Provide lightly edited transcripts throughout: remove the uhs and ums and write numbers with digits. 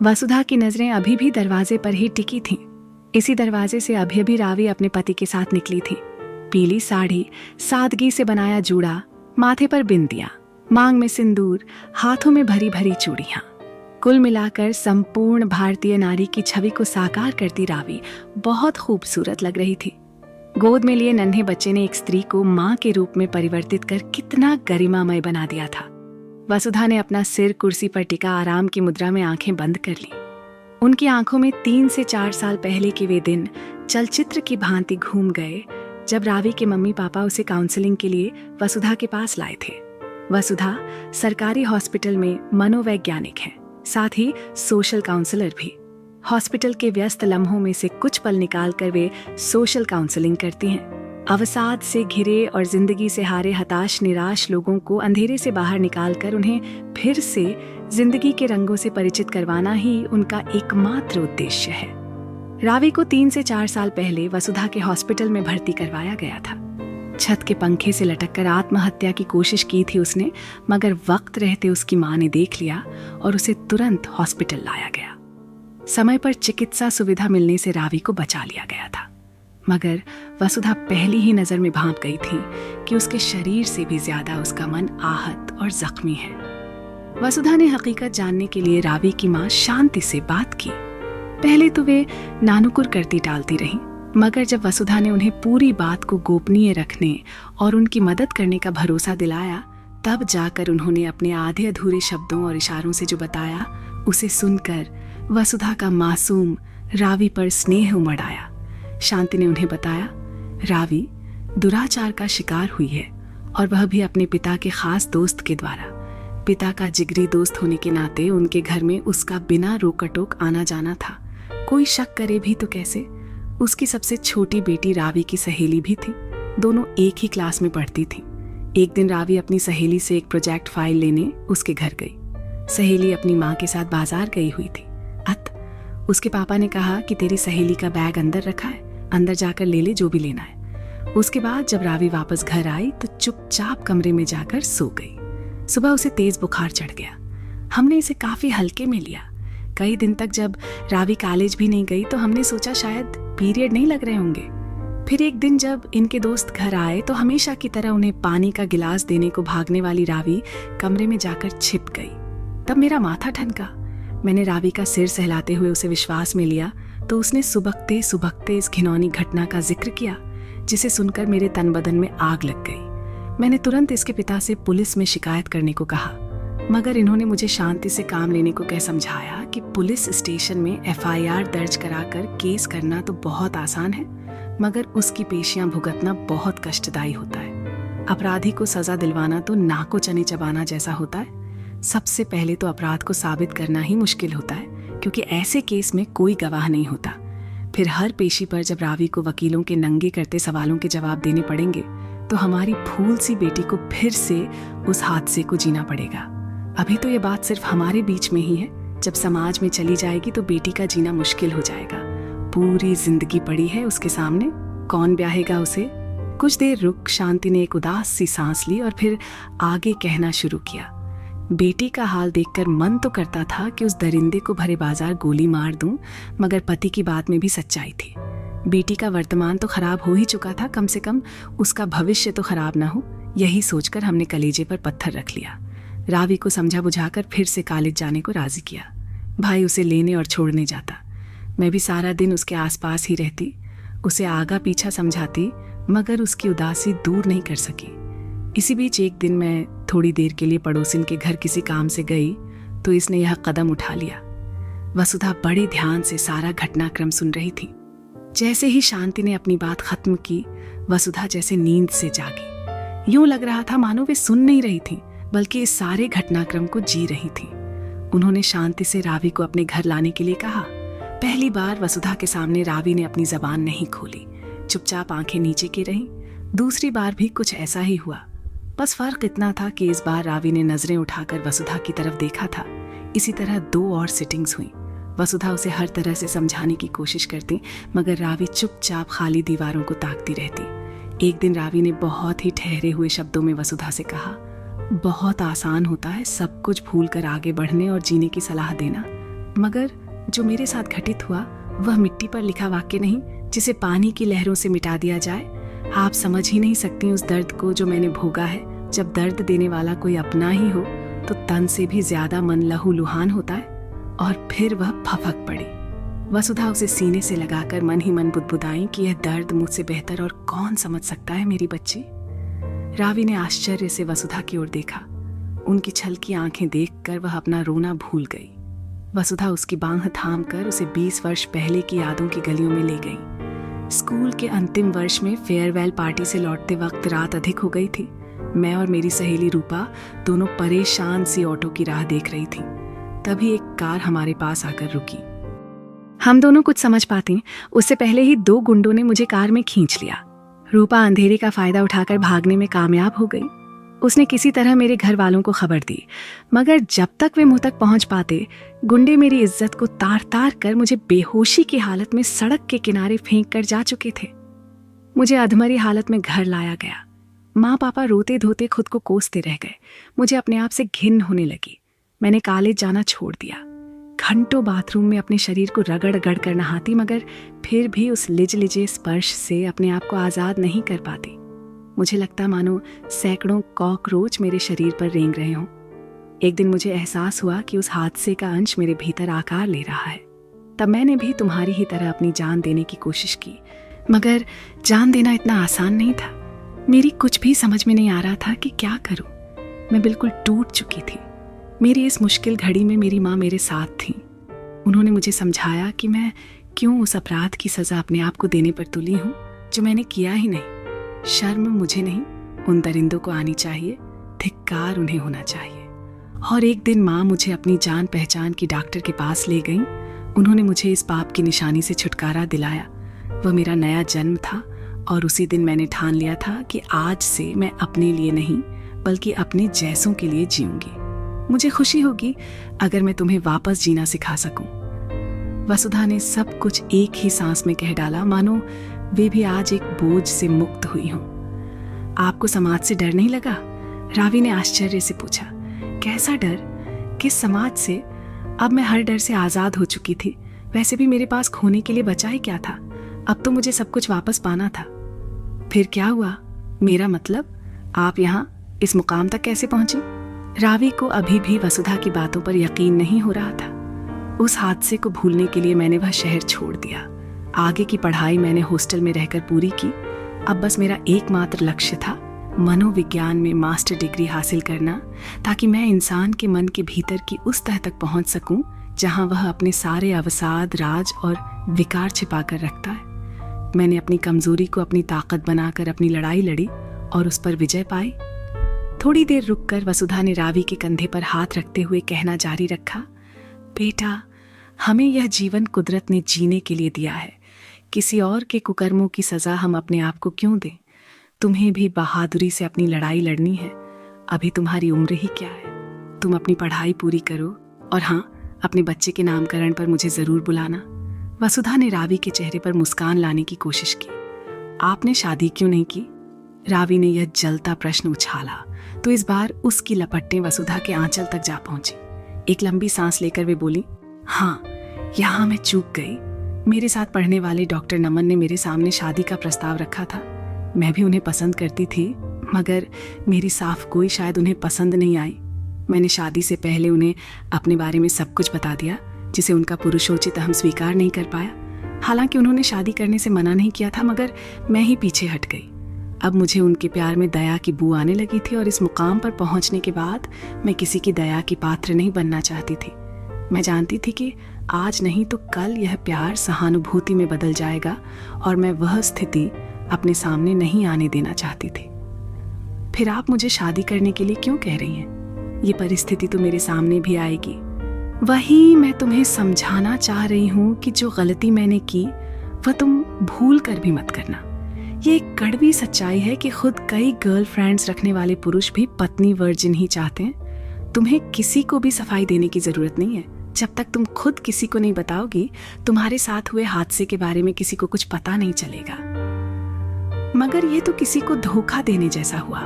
वसुधा की नजरें अभी भी दरवाजे पर ही टिकी थीं। इसी दरवाजे से अभी अभी रावी अपने पति के साथ निकली थी। पीली साड़ी, सादगी से बनाया जूड़ा, माथे पर बिंदिया, मांग में सिंदूर, हाथों में भरी भरी चूड़ियां। कुल मिलाकर संपूर्ण भारतीय नारी की छवि को साकार करती रावी बहुत खूबसूरत लग रही थी। गोद में लिए नन्हे बच्चे ने एक स्त्री को मां के रूप में परिवर्तित कर कितना गरिमामय बना दिया था। वसुधा ने अपना सिर कुर्सी पर टिका आराम की मुद्रा में आंखें बंद कर ली। उनकी आंखों में 3 से 4 साल पहले के वे दिन चलचित्र की भांति घूम गए जब रावी के मम्मी पापा उसे काउंसलिंग के लिए वसुधा के पास लाए थे। वसुधा सरकारी हॉस्पिटल में मनोवैज्ञानिक है, साथ ही सोशल काउंसलर भी। हॉस्पिटल के व्यस्त लम्हों में से कुछ पल निकालकर वे सोशल काउंसलिंग करती हैं। अवसाद से घिरे और जिंदगी से हारे हताश निराश लोगों को अंधेरे से बाहर निकालकर उन्हें फिर से जिंदगी के रंगों से परिचित करवाना ही उनका एकमात्र उद्देश्य है। रावी को 3 से 4 साल पहले वसुधा के हॉस्पिटल में भर्ती करवाया गया था। छत के पंखे से लटककर आत्महत्या की कोशिश की थी उसने, मगर वक्त रहते उसकी मां ने देख लिया और उसे तुरंत हॉस्पिटल लाया गया। समय पर चिकित्सा सुविधा मिलने से रावी को बचा लिया गया था, मगर वसुधा पहली ही नजर में भांप गई थी कि उसके शरीर से भी ज्यादा उसका मन आहत और जख्मी है। वसुधा ने हकीकत जानने के लिए रावी की मां शांति से बात की। पहले तो वे नानुकुर करती टालती रहीं, मगर जब वसुधा ने उन्हें पूरी बात को गोपनीय रखने और उनकी मदद करने का भरोसा दिलाया, तब जाकर उन्होंने अपने आधे अधूरे शब्दों और इशारों से जो बताया, उसे सुनकर वसुधा का मासूम रावी पर स्नेह उमड़ आया। शांति ने उन्हें बताया, रावी दुराचार का शिकार हुई है और वह भी अपने पिता के खास दोस्त के द्वारा। पिता का जिगरी दोस्त होने के नाते उनके घर में उसका बिना रोक-टोक आना जाना था। कोई शक करे भी तो कैसे। उसकी सबसे छोटी बेटी रावी की सहेली भी थी। दोनों एक ही क्लास में पढ़ती थी। एक दिन रावी अपनी सहेली से एक प्रोजेक्ट फाइल लेने उसके घर गई। सहेली अपनी माँ के साथ बाजार गई हुई थी। उसके पापा ने कहा कि तेरी सहेली का बैग अंदर रखा है, अंदर जाकर ले ले जो भी लेना है। उसके बाद जब रावी वापस घर आई तो चुपचाप कमरे में जाकर सो गई। सुबह उसे तेज बुखार चढ़ गया। हमने इसे काफी हल्के में लिया। कई दिन तक जब रावी कॉलेज भी नहीं गई तो हमने सोचा शायद पीरियड नहीं लग रहे होंगे। फिर एक दिन जब इनके दोस्त घर आए तो हमेशा की तरह उन्हें पानी का गिलास देने को भागने वाली रावी कमरे में जाकर छिप गई। तब मेरा माथा ठनका। मैंने रावी का सिर सहलाते हुए उसे विश्वास में लिया तो उसने सुबकते सुबकते इस घिनौनी घटना का जिक्र किया, जिसे सुनकर मेरे तन बदन में आग लग गई। मैंने तुरंत इसके पिता से पुलिस में शिकायत करने को कहा, मगर इन्होंने मुझे शांति से काम लेने को कह समझाया कि पुलिस स्टेशन में FIR दर्ज कराकर केस करना तो बहुत आसान है, मगर उसकी पेशियां भुगतना बहुत कष्टदायी होता है। अपराधी को सजा दिलवाना तो नाको चने चबाना जैसा होता है। सबसे पहले तो अपराध को साबित करना ही मुश्किल होता है, क्योंकि ऐसे केस में कोई गवाह नहीं होता। फिर हर पेशी पर जब रावी को वकीलों के नंगे करते सवालों के जवाब देने पड़ेंगे तो हमारी फूल सी बेटी को फिर से उस हादसे को जीना पड़ेगा। अभी तो ये बात सिर्फ हमारे बीच में ही है, जब समाज में चली जाएगी तो बेटी का जीना मुश्किल हो जाएगा। पूरी जिंदगी पड़ी है उसके सामने, कौन ब्याहेगा उसे। कुछ देर रुक शांति ने एक उदास सी सांस ली और फिर आगे कहना शुरू किया। बेटी का हाल देखकर मन तो करता था कि उस दरिंदे को भरे बाजार गोली मार दूं, मगर पति की बात में भी सच्चाई थी। बेटी का वर्तमान तो खराब हो ही चुका था, कम से कम उसका भविष्य तो खराब ना हो, यही सोचकर हमने कलेजे पर पत्थर रख लिया। रावी को समझा बुझाकर फिर से कॉलेज जाने को राजी किया। भाई उसे लेने और छोड़ने जाता। मैं भी सारा दिन उसके आसपास ही रहती, उसे आगा पीछा समझाती, मगर उसकी उदासी दूर नहीं कर सकी। इसी बीच एक दिन मैं थोड़ी देर के लिए पड़ोसिन के घर किसी काम से गई तो इसने यह कदम उठा लिया। वसुधा बड़े ध्यान से सारा घटनाक्रम सुन रही थी। जैसे ही शांति ने अपनी बात खत्म की, वसुधा जैसे नींद से जागी। यूं लग रहा था मानो वे सुन नहीं रही थी, बल्कि इस सारे घटनाक्रम को जी रही थी। उन्होंने शांति से रावी को अपने घर लाने के लिए कहा। पहली बार वसुधा के सामने रावी ने अपनी जबान नहीं खोली, चुपचाप आंखें नीचे की रहीं। दूसरी बार भी कुछ ऐसा ही हुआ, बस फर्क इतना था कि इस बार रावी ने नजरें उठाकर वसुधा की तरफ देखा था। इसी तरह 2 और सिटिंग्स हुई। वसुधा उसे हर तरह से समझाने की कोशिश करती, मगर रावी चुपचाप खाली दीवारों को ताकती रहती। एक दिन रावी ने बहुत ही ठहरे हुए शब्दों में वसुधा से कहा, बहुत आसान होता है सब कुछ भूल कर आगे बढ़ने और जीने की सलाह देना, मगर जो मेरे साथ घटित हुआ वह मिट्टी पर लिखा वाक्य नहीं जिसे पानी की लहरों से मिटा दिया जाए। आप समझ ही नहीं सकती उस दर्द को जो मैंने भोगा है। जब दर्द देने वाला कोई अपना ही हो तो तन से भी ज्यादा मन लहूलुहान होता है। और फिर वह फफक पड़ी। वसुधा उसे सीने से लगाकर मन ही मन बुदबुदाई कि यह दर्द मुझसे बेहतर और कौन समझ सकता है मेरी बच्ची। रावी ने आश्चर्य से वसुधा की ओर देखा। उनकी छलकी आंखें देखकर वह अपना रोना भूल गई। वसुधा उसकी बांह थाम कर उसे 20 वर्ष पहले की यादों की गलियों में ले गई। स्कूल के अंतिम वर्ष में फेयरवेल पार्टी से लौटते वक्त रात अधिक हो गई थी। मैं और मेरी सहेली रूपा दोनों परेशान सी ऑटो की राह देख रही थी। तभी एक कार हमारे पास आकर रुकी। हम दोनों कुछ समझ पाती उससे पहले ही 2 गुंडों ने मुझे कार में खींच लिया। रूपा अंधेरे का फायदा उठाकर भागने में कामयाब हो गई। उसने किसी तरह मेरे घर वालों को खबर दी, मगर जब तक वे मुंह तक पहुंच पाते गुंडे मेरी इज्जत को तार तार कर मुझे बेहोशी की हालत में सड़क के किनारे फेंक कर जा चुके थे। मुझे अधमरी हालत में घर लाया गया। माँ पापा रोते धोते खुद को कोसते रह गए। मुझे अपने आप से घिन होने लगी। मैंने कॉलेज जाना छोड़ दिया। घंटों बाथरूम में अपने शरीर को रगड़ रगड़ कर नहाती, मगर फिर भी उस लिजे स्पर्श से अपने आप को आजाद नहीं कर पाती। मुझे लगता मानो सैकड़ों कॉकरोच मेरे शरीर पर रेंग रहे हों। एक दिन मुझे एहसास हुआ कि उस हादसे का अंश मेरे भीतर आकार ले रहा है। तब मैंने भी तुम्हारी ही तरह अपनी जान देने की कोशिश की, मगर जान देना इतना आसान नहीं था। मेरी कुछ भी समझ में नहीं आ रहा था कि क्या करूं। मैं बिल्कुल टूट चुकी थी। मेरी इस मुश्किल घड़ी में मेरी माँ मेरे साथ थी। उन्होंने मुझे समझाया कि मैं क्यों उस अपराध की सजा अपने आप को देने पर तुली हूँ जो मैंने किया ही नहीं। शर्म मुझे नहीं, उन दरिंदों को आनी चाहिए, धिक्कार उन्हें होना चाहिए। और एक दिन माँ मुझे अपनी जान पहचान की डॉक्टर के पास ले गई। उन्होंने मुझे इस पाप की निशानी से छुटकारा दिलाया। वह मेरा नया जन्म था और उसी दिन मैंने ठान लिया था कि आज से मैं अपने लिए नहीं बल्कि अपने जैसों के लिए जीऊंगी। मुझे खुशी होगी अगर मैं तुम्हें वापस जीना सिखा सकूं। वसुधा ने सब कुछ एक ही सांस में कह डाला, मानो वे भी आज एक बोझ से मुक्त हुई हों। आपको समाज से डर नहीं लगा? रावी ने आश्चर्य से पूछा। कैसा डर? किस समाज से? अब मैं हर डर से आजाद हो चुकी थी। वैसे भी मेरे पास खोने के लिए बचा ही क्या था? अब तो मुझे सब कुछ वापस पाना था। फिर क्या हुआ? मेरा मतलब, आप यहाँ इस मुकाम तक कैसे पहुंची? रावी को अभी भी वसुधा की बातों पर यकीन नहीं हो रहा था। उस हादसे को भूलने के लिए मैंने वह शहर छोड़ दिया। आगे की पढ़ाई मैंने हॉस्टल में रहकर पूरी की। अब बस मेरा एकमात्र लक्ष्य था मनोविज्ञान में मास्टर डिग्री हासिल करना, ताकि मैं इंसान के मन के भीतर की उस तह तक पहुंच सकूं जहां वह अपने सारे अवसाद, राज और विकार छिपा कर रखता है। मैंने अपनी कमजोरी को अपनी ताकत बनाकर अपनी लड़ाई लड़ी और उस पर विजय पाई। थोड़ी देर रुककर वसुधा ने रावी के कंधे पर हाथ रखते हुए कहना जारी रखा, बेटा, हमें यह जीवन कुदरत ने जीने के लिए दिया है। किसी और के कुकर्मों की सजा हम अपने आप को क्यों दें? तुम्हें भी बहादुरी से अपनी लड़ाई लड़नी है। अभी तुम्हारी उम्र ही क्या है। तुम अपनी पढ़ाई पूरी करो और हाँ, अपने बच्चे के नामकरण पर मुझे जरूर बुलाना। वसुधा ने रावी के चेहरे पर मुस्कान लाने की कोशिश की। आपने शादी क्यों नहीं की? रावी ने यह जलता प्रश्न उछाला तो इस बार उसकी लपटें वसुधा के आंचल तक जा पहुंची। एक लंबी सांस लेकर वे बोली, हाँ, यहाँ मैं चूक गई। मेरे साथ पढ़ने वाले डॉक्टर नमन ने मेरे सामने शादी का प्रस्ताव रखा था। मैं भी उन्हें पसंद करती थी, मगर मेरी साफ कोई शायद उन्हें पसंद नहीं आई। मैंने शादी से पहले उन्हें अपने बारे में सब कुछ बता दिया, जिसे उनका पुरुषोचित अहम स्वीकार नहीं कर पाया। हालांकि उन्होंने शादी करने से मना नहीं किया था, मगर मैं ही पीछे हट गई। अब मुझे उनके प्यार में दया की बू आने लगी थी और इस मुकाम पर पहुंचने के बाद मैं किसी की दया की पात्र नहीं बनना चाहती थी। मैं जानती थी कि आज नहीं तो कल यह प्यार सहानुभूति में बदल जाएगा और मैं वह स्थिति अपने सामने नहीं आने देना चाहती थी। फिर आप मुझे शादी करने के लिए क्यों कह रही हैं? ये परिस्थिति तो मेरे सामने भी आएगी। वही मैं तुम्हें समझाना चाह रही हूँ कि जो गलती मैंने की वह तुम भूल कर भी मत करना। ये एक कड़वी सच्चाई है कि खुद कई गर्लफ्रेंड्स रखने वाले पुरुष भी पत्नी वर्जिन ही चाहते हैं। तुम्हें किसी को भी सफाई देने की जरूरत नहीं है। जब तक तुम खुद किसी को नहीं बताओगी, तुम्हारे साथ हुए हादसे के बारे में किसी को कुछ पता नहीं चलेगा। मगर ये तो किसी को धोखा देने जैसा हुआ।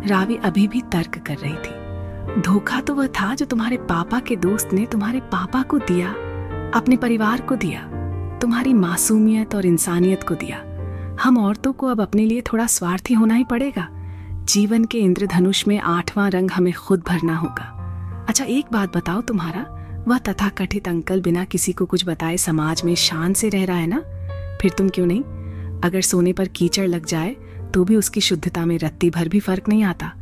रावी अभी भी तर्क कर रही थी। धोखा तो वह था जो तुम्हारे पापा के दोस्त ने तुम्हारे पापा को दिया। अपने परिवार को दिया, तुम्हारी मासूमियत और इंसानियत को दिया। हम औरतों को अब अपने लिए थोड़ा स्वार्थी होना ही पड़ेगा। जीवन के इंद्रधनुष में 8वां रंग हमें खुद भरना होगा। अच्छा, एक बात बताओ, तुम्हारा वह तथाकथित अंकल बिना किसी को कुछ बताए समाज में शान से रह रहा है ना? फिर तुम क्यों नहीं? अगर सोने पर कीचड़ लग जाए तो भी उसकी शुद्धता में रत्ती भर भी फर्क नहीं आता।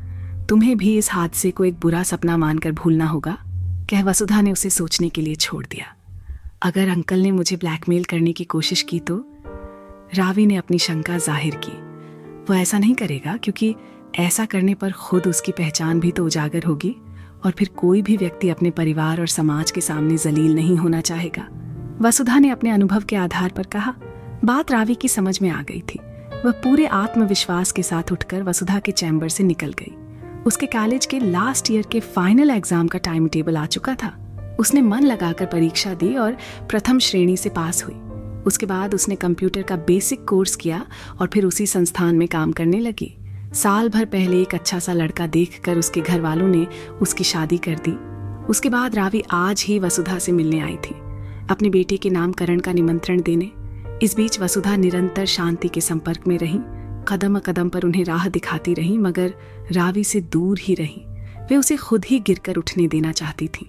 तुम्हें भी इस हादसे को एक बुरा सपना मानकर भूलना होगा, कह वसुधा ने उसे सोचने के लिए छोड़ दिया। अगर अंकल ने मुझे ब्लैकमेल करने की कोशिश की तो? रावी ने अपनी शंका जाहिर की। वो ऐसा नहीं करेगा, क्योंकि ऐसा करने पर खुद उसकी पहचान भी तो उजागर होगी और फिर कोई भी व्यक्ति अपने परिवार और समाज के सामने जलील नहीं होना चाहेगा। वसुधा ने अपने अनुभव के आधार पर कहा। बात रावी की समझ में आ गई थी। वह पूरे आत्मविश्वास के साथ उठकर वसुधा के चैम्बर से निकल गई। उसके कॉलेज के लास्ट ईयर के फाइनल एग्जाम का टाइम टेबल आ चुका था। उसने मन लगाकर परीक्षा दी और प्रथम श्रेणी से पास हुई। उसके बाद उसने कंप्यूटर का बेसिक कोर्स किया और फिर उसी संस्थान में काम करने लगी। साल भर पहले एक अच्छा सा लड़का देखकर उसके घर वालों ने उसकी शादी कर दी। उसके बाद रावी आज ही वसुधा से मिलने आई थी, अपने बेटे के नामकरण का निमंत्रण देने। इस बीच वसुधा निरंतर शांति के संपर्क में रही, कदम कदम पर उन्हें राह दिखाती रही, मगर रावी से दूर ही रही। वे उसे खुद ही गिरकर उठने देना चाहती थी।